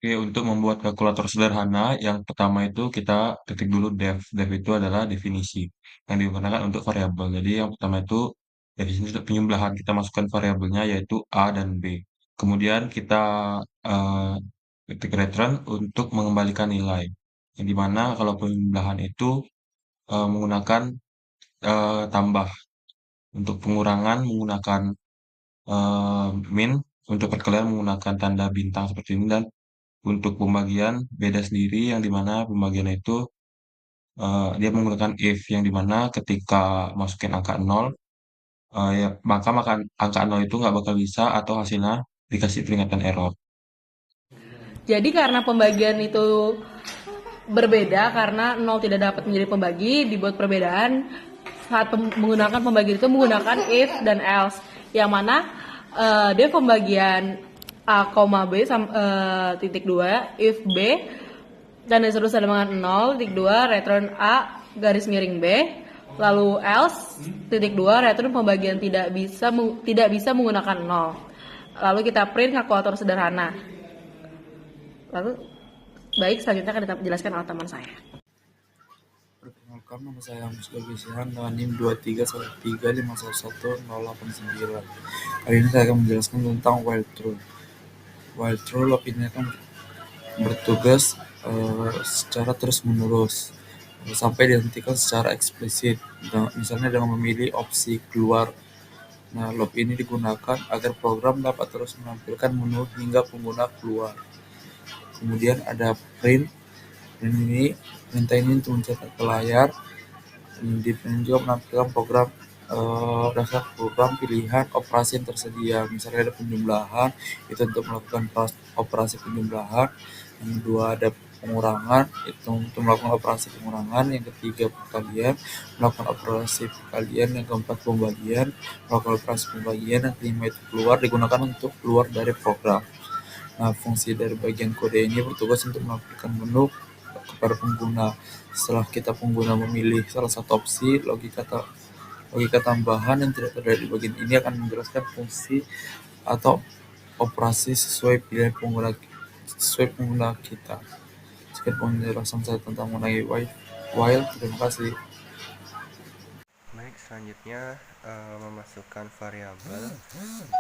Oke, untuk membuat kalkulator sederhana, yang pertama itu kita ketik dulu def. Def itu adalah definisi yang digunakan untuk variabel. Jadi yang pertama itu definisi untuk penjumlahan. Kita masukkan variabelnya yaitu A dan B. Kemudian kita eh, ketik return untuk mengembalikan nilai. Yang dimana kalau penjumlahan itu menggunakan tambah. Untuk pengurangan menggunakan min. Untuk perkalian menggunakan tanda bintang seperti ini, dan untuk pembagian beda sendiri, yang dimana pembagian itu dia menggunakan if, yang dimana ketika masukin angka 0, ya, maka angka 0 itu nggak bakal bisa atau hasilnya dikasih peringatan error. Jadi karena pembagian itu berbeda karena nol tidak dapat menjadi pembagi, dibuat perbedaan saat menggunakan pembagian itu menggunakan if dan else, yang mana dia pembagian a, b titik 2 if b dan seterusnya dengan 0 titik 2 return a garis miring b, lalu else titik 2 return pembagian tidak bisa menggunakan 0. Lalu kita print kalkulator sederhana. Lalu baik, selanjutnya akan dijelaskan oleh teman saya. Perkenalkan, nama saya Hamus Gagesihan dengan NIM 23135111089. Kali ini saya akan menjelaskan tentang while true. While true loop ini akan bertugas secara terus-menerus sampai dihentikan secara eksplisit, misalnya dengan memilih opsi keluar. Nah, loop ini digunakan agar program dapat terus menampilkan menu hingga pengguna keluar. Kemudian ada print. Perintah ini untuk mencetak ke layar. Di print juga menampilkan program dasar program pilihan operasi yang tersedia. Misalnya ada penjumlahan, itu untuk melakukan operasi penjumlahan. Yang kedua ada pengurangan, itu untuk melakukan operasi pengurangan. Yang ketiga perkalian, melakukan operasi perkalian. Yang keempat pembagian, melakukan operasi pembagian. Yang kelima itu keluar, digunakan untuk keluar dari program. Nah, fungsi dari bagian kode ini bertugas untuk menampilkan menu kepada pengguna. Setelah kita pengguna memilih salah satu opsi, logika tambahan yang tidak terdapat di bagian ini akan menjelaskan fungsi atau operasi sesuai pilihan pengguna kita. Sekian penjelasan saya tentang mengenai while. Terima kasih. Baik, selanjutnya memasukkan variabel.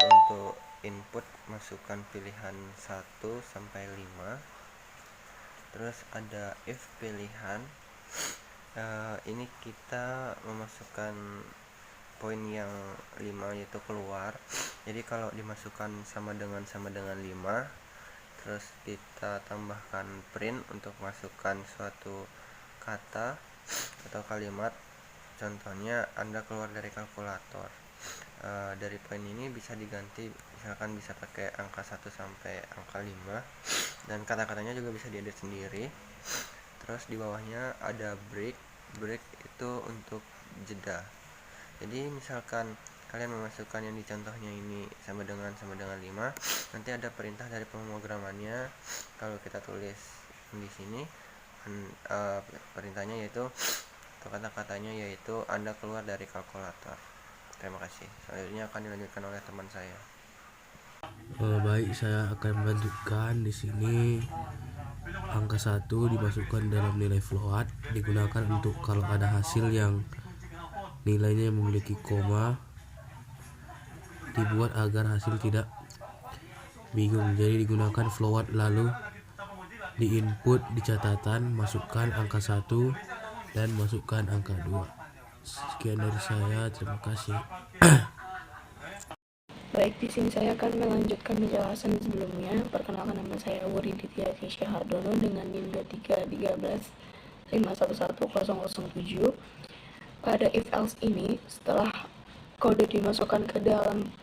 Untuk input masukkan pilihan 1 sampai 5. Terus ada if pilihan. Ini kita memasukkan poin yang 5 yaitu keluar. Jadi kalau dimasukkan sama dengan 5, terus kita tambahkan print untuk masukkan suatu kata atau kalimat. Contohnya Anda keluar dari kalkulator. Dari poin ini bisa diganti, misalkan bisa pakai angka 1 sampai angka 5, dan kata-katanya juga bisa diedit sendiri. Terus di bawahnya ada break. Break itu untuk jeda. Jadi misalkan kalian memasukkan yang di contohnya ini sama dengan 5, nanti ada perintah dari pemrogramannya. Kalau kita tulis di sini perintahnya yaitu atau kata-katanya yaitu Anda keluar dari kalkulator. Terima kasih. Selanjutnya akan dilanjutkan oleh teman saya. Baik, saya akan melanjutkan di sini. Angka 1 dimasukkan dalam nilai float, digunakan untuk kalau ada hasil yang nilainya memiliki koma, dibuat agar hasil tidak bingung. Jadi digunakan float, lalu di input di catatan masukkan angka 1 dan masukkan angka 2. Sekian dari saya, terima kasih. Baik, di sini saya akan melanjutkan penjelasan sebelumnya. Perkenalkan, nama saya Wuri Ditya Kesha Hardono dengan NIM 23135111007. Pada if else ini, setelah kode dimasukkan ke dalam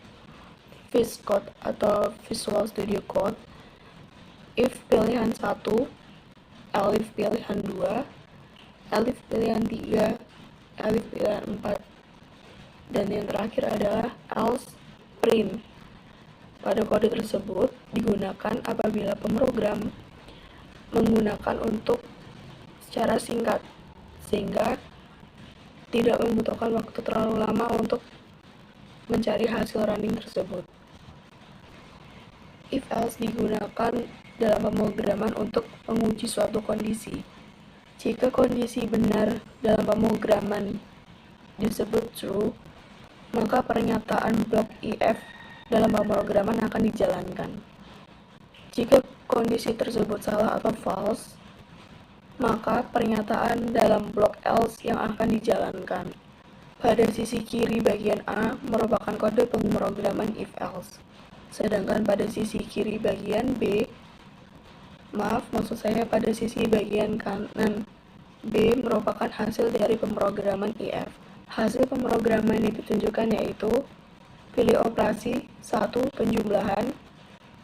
VS Code atau Visual Studio Code, if pilihan 1, elif pilihan 2, elif pilihan 3, elif pilihan 4, dan yang terakhir adalah else print. Pada kode tersebut digunakan apabila pemrogram menggunakan untuk secara singkat, sehingga tidak membutuhkan waktu terlalu lama untuk mencari hasil running tersebut. If else digunakan dalam pemrograman untuk menguji suatu kondisi. Jika kondisi benar dalam pemrograman disebut true, maka pernyataan blok if dalam pemrograman akan dijalankan. Jika kondisi tersebut salah atau false, maka pernyataan dalam blok else yang akan dijalankan. Pada sisi kiri bagian A merupakan kode pemrograman if else, sedangkan pada sisi kiri bagian B, pada sisi bagian kanan B merupakan hasil dari pemrograman if. Hasil pemrograman yang ditunjukkan yaitu pilih operasi 1 penjumlahan,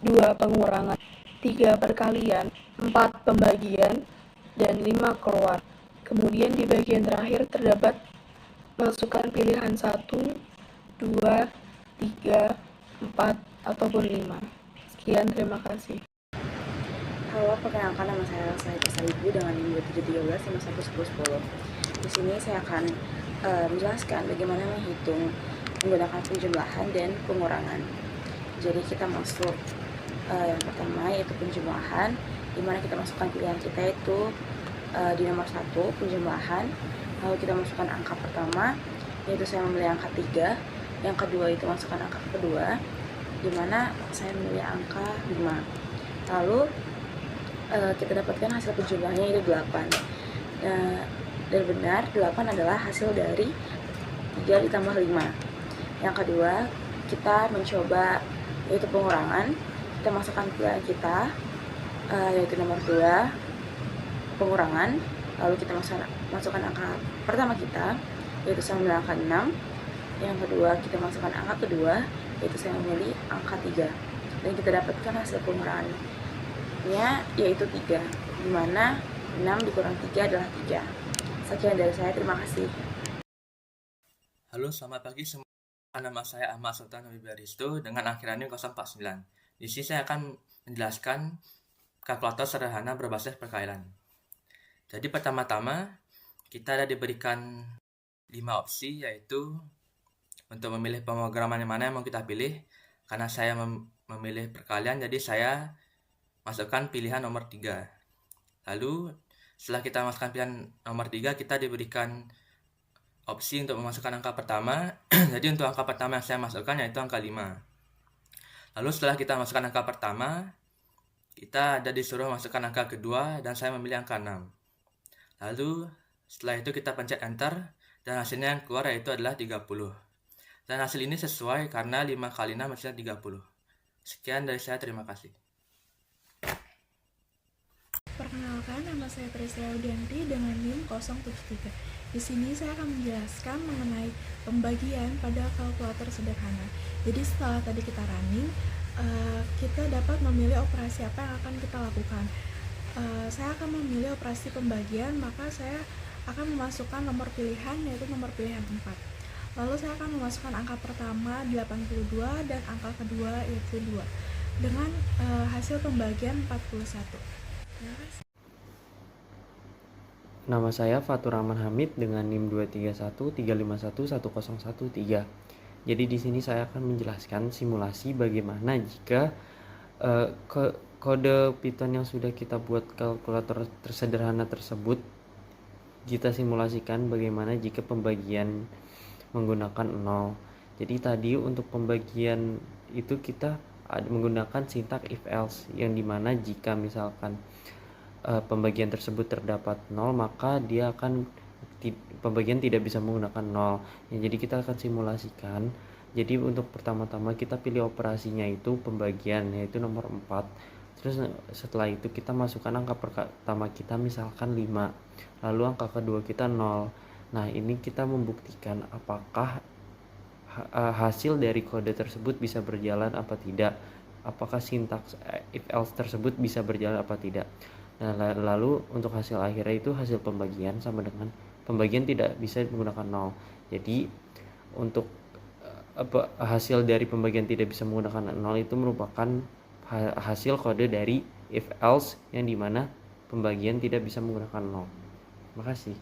2 pengurangan, 3 perkalian, 4 pembagian, dan 5 keluar. Kemudian di bagian terakhir terdapat masukkan pilihan 1, 2, 3, 4, ataupun 5. Sekian, terima kasih. Halo, perkenalkan nama saya Elsa Ibu dengan NIM 713 Di sini saya akan menjelaskan bagaimana menghitung menggunakan penjumlahan dan pengurangan. Jadi kita masuk yang pertama yaitu penjumlahan, di mana kita masukkan pilihan kita itu di nomor 1 penjumlahan, lalu kita masukkan angka pertama, yaitu saya memilih angka 3, yang kedua itu masukkan angka kedua, di mana saya memilih angka 5. Lalu kita dapatkan hasil penjumlahnya itu 8. Dan benar 8 adalah hasil dari 3 ditambah 5. Yang kedua, kita mencoba yaitu pengurangan. Kita masukkan pilihan kita yaitu nomor 2 pengurangan, lalu kita masukkan angka pertama kita yaitu saya memilih angka 6. Yang kedua, kita masukkan angka kedua yaitu saya memilih angka 3, dan kita dapatkan hasil pengurangannya yaitu 3, dimana 6 dikurang 3 adalah 3. Sekian dari saya, terima kasih. Halo, selamat pagi semua. Nama saya Ahmad Sultan Wibaristo dengan akhiran NIM 049. Di sini saya akan menjelaskan kalkulator sederhana berbasis perkalian. Jadi pertama-tama kita ada diberikan 5 opsi, yaitu untuk memilih pemrograman yang mana yang mau kita pilih. Karena saya memilih perkalian, jadi saya masukkan pilihan nomor 3. Lalu setelah kita masukkan pilihan nomor 3, kita diberikan opsi untuk memasukkan angka pertama. Jadi untuk angka pertama yang saya masukkan yaitu angka 5. Lalu setelah kita masukkan angka pertama, kita ada disuruh masukkan angka kedua, dan saya memilih angka 6. Lalu setelah itu kita pencet enter, dan hasilnya yang keluar yaitu adalah 30. Dan hasil ini sesuai karena 5 kali 6 hasilnya 30. Sekian dari saya, terima kasih. Perkenalkan, nama saya Priscilla Udianti dengan NIM 073. Di sini saya akan menjelaskan mengenai pembagian pada kalkulator sederhana. Jadi setelah tadi kita running, kita dapat memilih operasi apa yang akan kita lakukan. Saya akan memilih operasi pembagian, maka saya akan memasukkan nomor pilihan yaitu nomor pilihan 4. Lalu saya akan memasukkan angka pertama 82 dan angka kedua yaitu 2 dengan hasil pembagian 41. Nama saya Fatur Rahman Hamid dengan NIM 23135110113. Jadi di sini saya akan menjelaskan simulasi bagaimana jika kode Python yang sudah kita buat kalkulator sederhana tersebut kita simulasikan bagaimana jika pembagian menggunakan 0. Jadi tadi untuk pembagian itu kita menggunakan sintak if else, yang dimana jika misalkan pembagian tersebut terdapat 0, maka dia akan pembagian tidak bisa menggunakan 0. Ya, jadi kita akan simulasikan. Jadi untuk pertama-tama kita pilih operasinya itu pembagian, yaitu nomor 4. Terus setelah itu kita masukkan angka pertama kita misalkan 5, lalu angka kedua kita 0. Nah ini kita membuktikan apakah hasil dari kode tersebut bisa berjalan apa tidak, apakah sintaks if else tersebut bisa berjalan apa tidak. Nah lalu untuk hasil akhirnya itu hasil pembagian sama dengan pembagian tidak bisa menggunakan 0. Jadi untuk hasil dari pembagian tidak bisa menggunakan 0 itu merupakan hasil kode dari if else yang dimana pembagian tidak bisa menggunakan 0. Terima kasih.